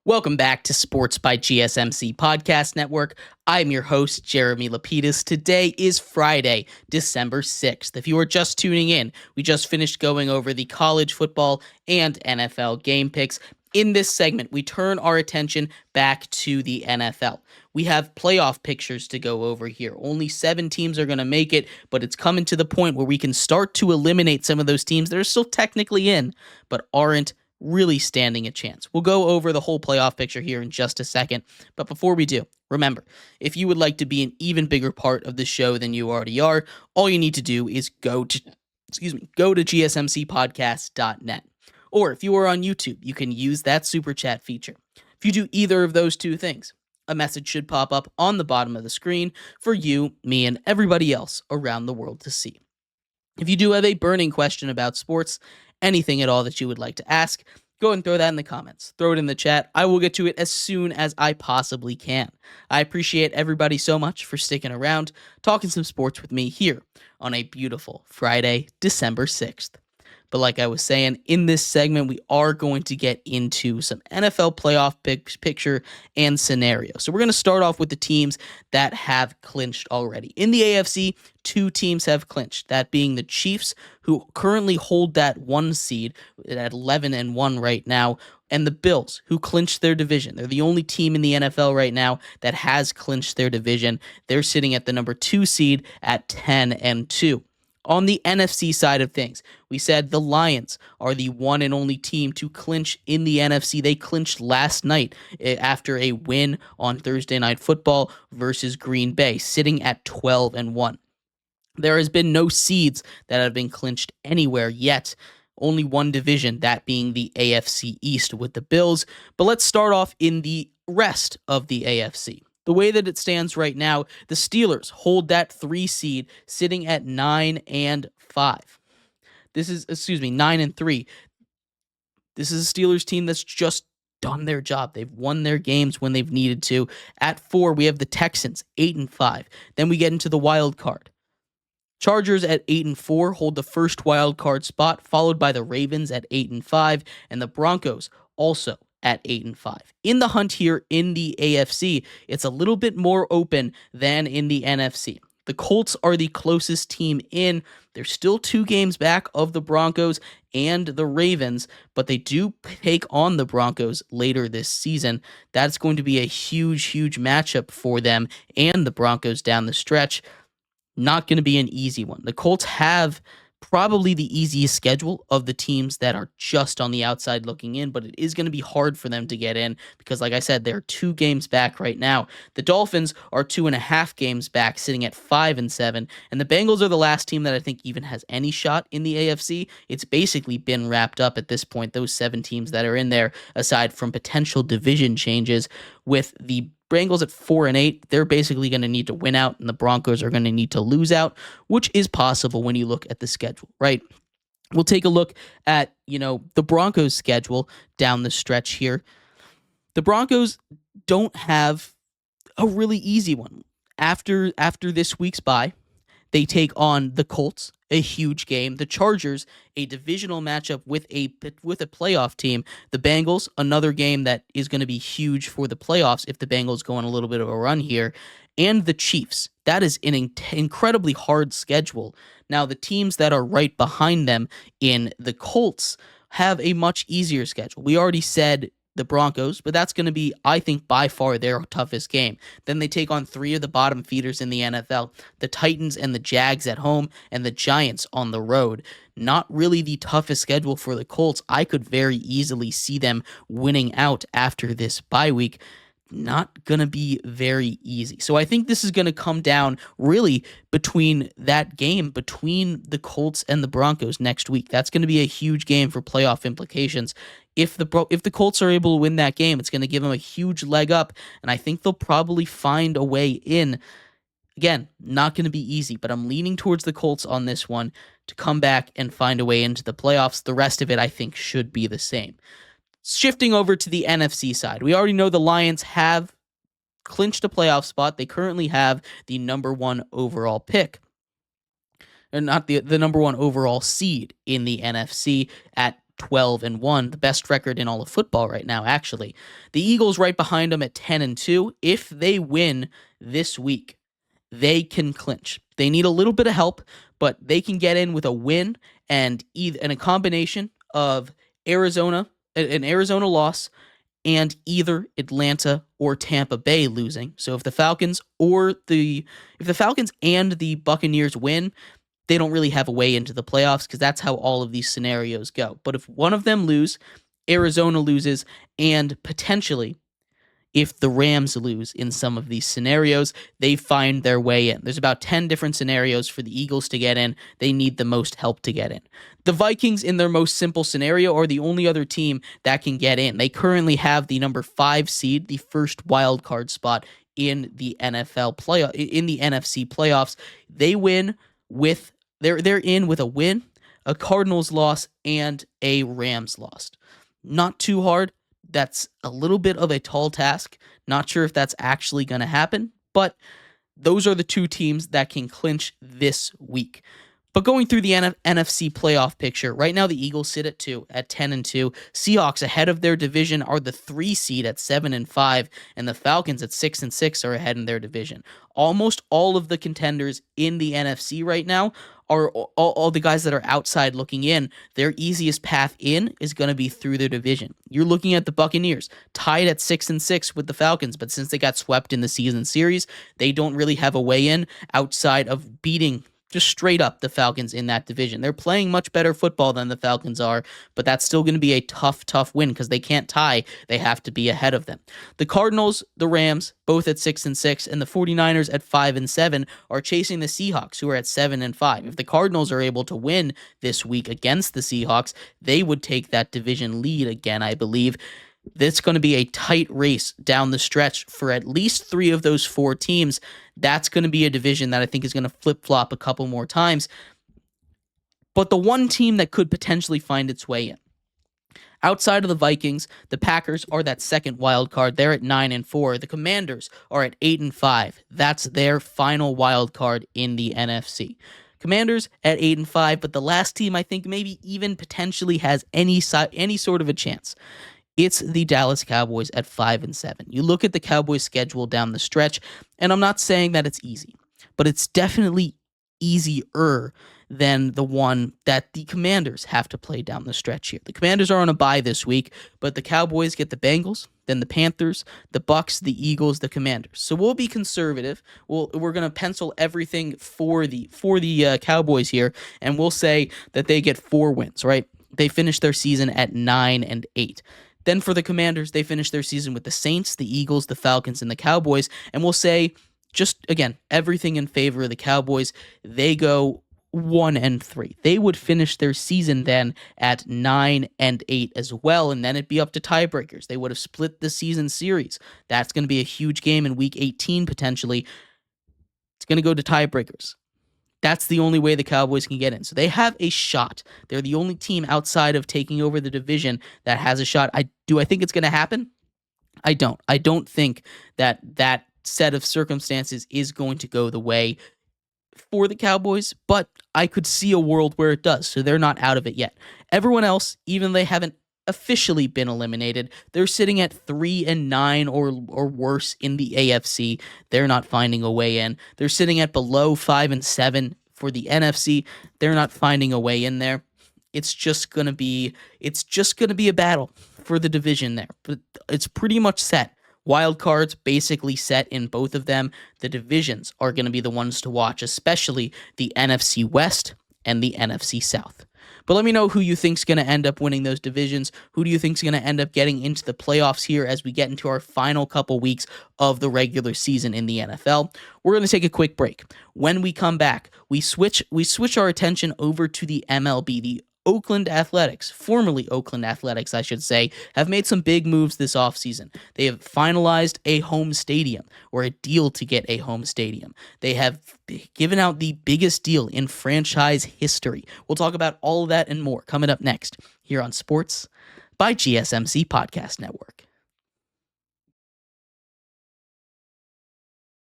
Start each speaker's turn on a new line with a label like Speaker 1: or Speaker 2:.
Speaker 1: Welcome back to Sports by GSMC Podcast Network. I'm your host, Jeremy Lapidus. Today is Friday, December 6th. If you are just tuning in, we just finished going over the college football and NFL game picks. In this segment, we turn our attention back to the NFL. We have playoff pictures to go over here. Only 7 teams are going to make it, but it's coming to the point where we can start to eliminate some of those teams that are still technically in, but aren't really standing a chance. We'll go over the whole playoff picture here in just a second, but before we do, remember, if you would like to be an even bigger part of the show than you already are, all you need to do is go to gsmcpodcast.net. Or if you are on YouTube, you can use that super chat feature. If you do either of those two things, a message should pop up on the bottom of the screen for you, me, and everybody else around the world to see. If you do have a burning question about sports, anything at all that you would like to ask, go and throw that in the comments. Throw it in the chat. I will get to it as soon as I possibly can. I appreciate everybody so much for sticking around, talking some sports with me here on a beautiful Friday, December 6th. But like I was saying, in this segment, we are going to get into some NFL playoff picture and scenario. So we're going to start off with the teams that have clinched already. In the AFC, 2 teams have clinched, that being the Chiefs, who currently hold that 1 seed at 11-1 right now, and the Bills, who clinched their division. They're the only team in the NFL right now that has clinched their division. They're sitting at the number 2 seed at 10-2. On the NFC side of things, we said the Lions are the one and only team to clinch in the NFC. They clinched last night after a win on Thursday Night Football versus Green Bay, sitting at 12-1. There has been no seeds that have been clinched anywhere yet. Only one division, that being the AFC East with the Bills. But let's start off in the rest of the AFC. The way that it stands right now, the Steelers hold that 3 seed sitting at 9-5. 9-3. This is a Steelers team that's just done their job. They've won their games when they've needed to. At 4, we have the Texans, 8-5. Then we get into the wild card. Chargers at 8-4 hold the first wild card spot, followed by the Ravens at 8-5, and the Broncos also at 8-5. In the hunt here in the AFC, it's a little bit more open than in the NFC. The Colts are the closest team in. They're still 2 games back of the Broncos and the Ravens, but they do take on the Broncos later this season. That's going to be a huge matchup for them and the Broncos down the stretch. Not going to be an easy one. The Colts have probably the easiest schedule of the teams that are just on the outside looking in, but it is going to be hard for them to get in because, like I said, they're 2 games back right now. The Dolphins are 2.5 games back, sitting at 5-7, and the Bengals are the last team that I think even has any shot in the AFC. It's basically been wrapped up at this point, those 7 teams that are in there, aside from potential division changes. With the Bengals at 4-8, they're basically going to need to win out, and the Broncos are going to need to lose out, which is possible when you look at the schedule, right? We'll take a look at, the Broncos' schedule down the stretch here. The Broncos don't have a really easy one. After this week's bye, they take on the Colts, a huge game. The Chargers, a divisional matchup with a playoff team. The Bengals, another game that is going to be huge for the playoffs if the Bengals go on a little bit of a run here. And the Chiefs. That is an incredibly hard schedule. Now, the teams that are right behind them in the Colts have a much easier schedule. We already said the Broncos, but that's going to be, I think, by far their toughest game. Then they take on 3 of the bottom feeders in the NFL, the Titans and the Jags at home, and the Giants on the road. Not really the toughest schedule for the Colts. I could very easily see them winning out after this bye week. Not going to be very easy. So I think this is going to come down really between that game between the Colts and the Broncos next week. That's going to be a huge game for playoff implications. If the Colts are able to win that game, it's going to give them a huge leg up, and I think they'll probably find a way in. Again, not going to be easy, but I'm leaning towards the Colts on this one to come back and find a way into the playoffs. The rest of it, I think, should be the same. Shifting over to the NFC side, we already know the Lions have clinched a playoff spot. They currently have the number 1 overall pick. Or not the number 1 overall seed in the NFC at 12-1, the best record in all of football right now, actually. The Eagles right behind them at 10-2. If they win this week, they can clinch. They need a little bit of help, but they can get in with a win and a combination of an Arizona loss, and either Atlanta or Tampa Bay losing. So if the Falcons and the Buccaneers win, they don't really have a way into the playoffs because that's how all of these scenarios go. But if one of them lose, Arizona loses, and potentially if the Rams lose in some of these scenarios, they find their way in. There's about 10 different scenarios for the Eagles to get in. They need the most help to get in. The Vikings, in their most simple scenario, are the only other team that can get in. They currently have the number 5 seed, the first wild card spot in the NFC playoffs. They're in with a win, a Cardinals loss, and a Rams loss. Not too hard. That's a little bit of a tall task. Not sure if that's actually going to happen, but those are the two teams that can clinch this week. But going through the NFC playoff picture, right now the Eagles sit at 10-2. Seahawks ahead of their division are the 3 seed at 7-5, and the Falcons at 6-6 are ahead in their division. Almost all of the contenders in the NFC right now are all the guys that are outside looking in. Their easiest path in is going to be through their division. You're looking at the Buccaneers, tied at 6-6 with the Falcons, but since they got swept in the season series, they don't really have a way in outside of beating just straight up the Falcons in that division. They're playing much better football than the Falcons are, but that's still going to be a tough win because they can't tie. They have to be ahead of them. The Cardinals, the Rams, both at 6-6, and the 49ers at 5-7 are chasing the Seahawks, who are at 7-5. If the Cardinals are able to win this week against the Seahawks, they would take that division lead again, I believe. It's going to be a tight race down the stretch for at least 3 of those 4 teams. That's going to be a division that I think is going to flip-flop a couple more times. But the one team that could potentially find its way in, outside of the Vikings, the Packers are that second wild card. They're at 9-4. The Commanders are at 8-5. That's their final wild card in the NFC. Commanders at 8-5, but the last team I think maybe even potentially has any sort of a chance. It's the Dallas Cowboys at 5-7. You look at the Cowboys' schedule down the stretch, and I'm not saying that it's easy, but it's definitely easier than the one that the Commanders have to play down the stretch here. The Commanders are on a bye this week, but the Cowboys get the Bengals, then the Panthers, the Bucks, the Eagles, the Commanders. So we'll be conservative. We're going to pencil everything for the Cowboys here, and we'll say that they get 4 wins, right? They finish their season at 9-8. Then for the Commanders, they finish their season with the Saints, the Eagles, the Falcons, and the Cowboys. And we'll say, just again, everything in favor of the Cowboys. They go 1-3. They would finish their season then at 9-8 as well, and then it'd be up to tiebreakers. They would have split the season series. That's going to be a huge game in Week 18 potentially. It's going to go to tiebreakers. That's the only way the Cowboys can get in. So they have a shot. They're the only team outside of taking over the division that has a shot. Do I think it's going to happen? I don't. I don't think that set of circumstances is going to go the way for the Cowboys, but I could see a world where it does. So they're not out of it yet. Everyone else, even though they haven't officially been eliminated, they're sitting at 3-9 or worse in the AFC. They're not finding a way in. They're sitting at below 5-7 for the NFC. They're not finding a way in there. It's just gonna be a battle for the division there. But it's pretty much set. Wild cards basically set in both of them. The divisions are going to be the ones to watch, especially the NFC West and the NFC South. But let me know who you think's going to end up winning those divisions. Who do you think's going to end up getting into the playoffs here as we get into our final couple weeks of the regular season in the NFL? We're going to take a quick break. When we come back, we switch our attention over to the MLB. The Oakland Athletics, formerly Oakland Athletics, I should say, have made some big moves this offseason. They have finalized a home stadium, or a deal to get a home stadium. They have given out the biggest deal in franchise history. We'll talk about all of that and more coming up next here on Sports by GSMC Podcast Network.